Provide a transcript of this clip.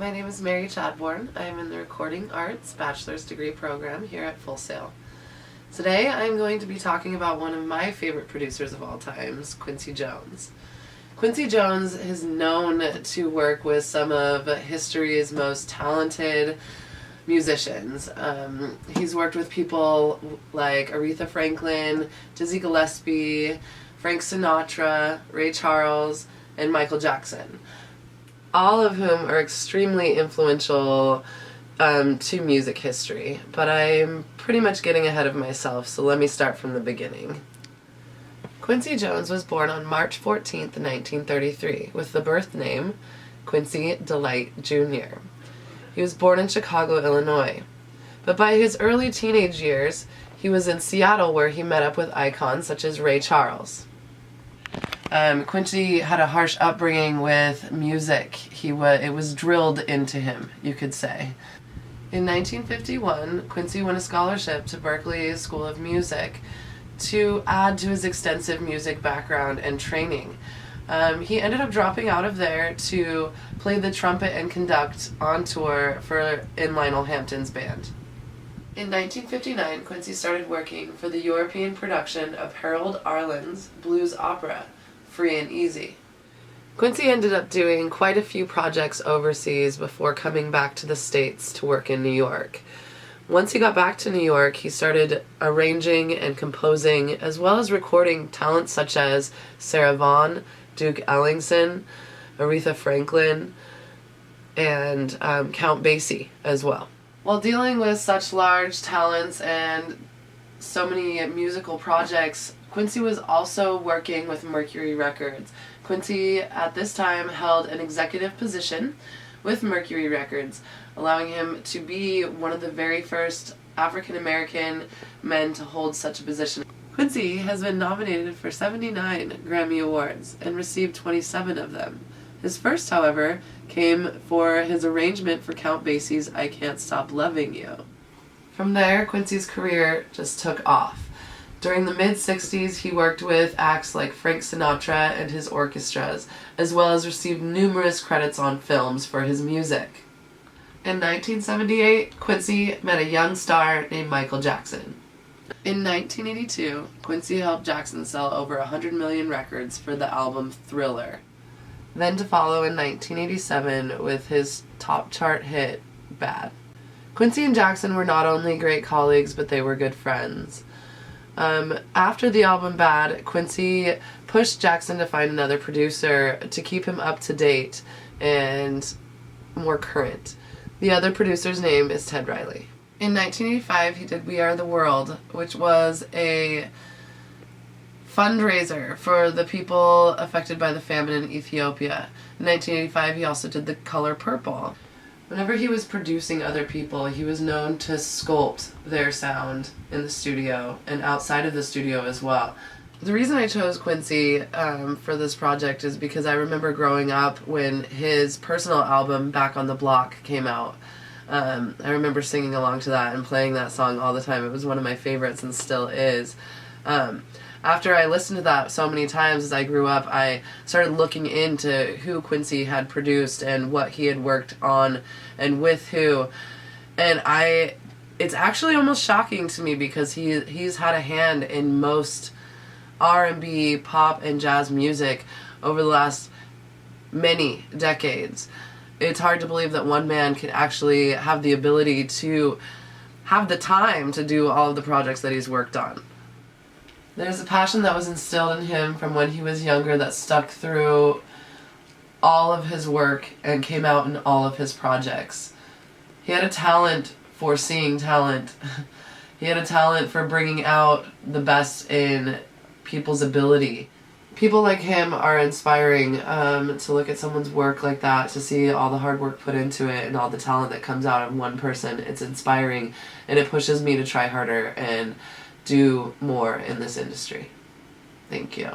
My name is Mary Chadborne. I am in the Recording Arts Bachelor's Degree program here at Full Sail. Today I'm going to be talking about one of my favorite producers of all times, Quincy Jones. Quincy Jones is known to work with some of history's most talented musicians. He's worked with people like Aretha Franklin, Dizzy Gillespie, Frank Sinatra, Ray Charles, and Michael Jackson, all of whom are extremely influential to music history. But I'm pretty much getting ahead of myself, so let me start from the beginning. Quincy Jones was born on March 14th, 1933, with the birth name Quincy Delight Jr. He was born in Chicago, Illinois. But by his early teenage years, he was in Seattle, where he met up with icons such as Ray Charles. Quincy had a harsh upbringing with music. It was drilled into him, you could say. In 1951, Quincy won a scholarship to Berklee School of Music to add to his extensive music background and training. He ended up dropping out of there to play the trumpet and conduct on tour in Lionel Hampton's band. In 1959, Quincy started working for the European production of Harold Arlen's blues opera, Free and Easy. Quincy ended up doing quite a few projects overseas before coming back to the States to work in New York. Once he got back to New York, he started arranging and composing, as well as recording talents such as Sarah Vaughan, Duke Ellington, Aretha Franklin, and Count Basie as well. While dealing with such large talents and so many musical projects, Quincy was also working with Mercury Records. Quincy at this time held an executive position with Mercury Records, allowing him to be one of the very first African American men to hold such a position. Quincy has been nominated for 79 Grammy Awards and received 27 of them. His first, however, came for his arrangement for Count Basie's I Can't Stop Loving You. From there, Quincy's career just took off. During the mid-60s, he worked with acts like Frank Sinatra and his orchestras, as well as received numerous credits on films for his music. In 1978, Quincy met a young star named Michael Jackson. In 1982, Quincy helped Jackson sell over 100 million records for the album Thriller. Then to follow in 1987 with his top chart hit, Bad. Quincy and Jackson were not only great colleagues, but they were good friends. After the album Bad, Quincy pushed Jackson to find another producer to keep him up to date and more current. The other producer's name is Ted Riley. In 1985, he did We Are the World, which was a fundraiser for the people affected by the famine in Ethiopia. In 1985, he also did The Color Purple. Whenever he was producing other people, he was known to sculpt their sound in the studio and outside of the studio as well. The reason I chose Quincy for this project is because I remember growing up when his personal album, Back on the Block, came out. I remember singing along to that and playing that song all the time. It was one of my favorites and still is. After I listened to that so many times as I grew up, I started looking into who Quincy had produced and what he had worked on and with who. And it's actually almost shocking to me because he's had a hand in most R&B, pop, and jazz music over the last many decades. It's hard to believe that one man can actually have the ability to have the time to do all of the projects that he's worked on. There's a passion that was instilled in him from when he was younger that stuck through all of his work and came out in all of his projects. He had a talent for seeing talent. He had a talent for bringing out the best in people's ability. People like him are inspiring to look at someone's work like that, to see all the hard work put into it and all the talent that comes out of one person. It's inspiring, and it pushes me to try harder and do more in this industry. Thank you.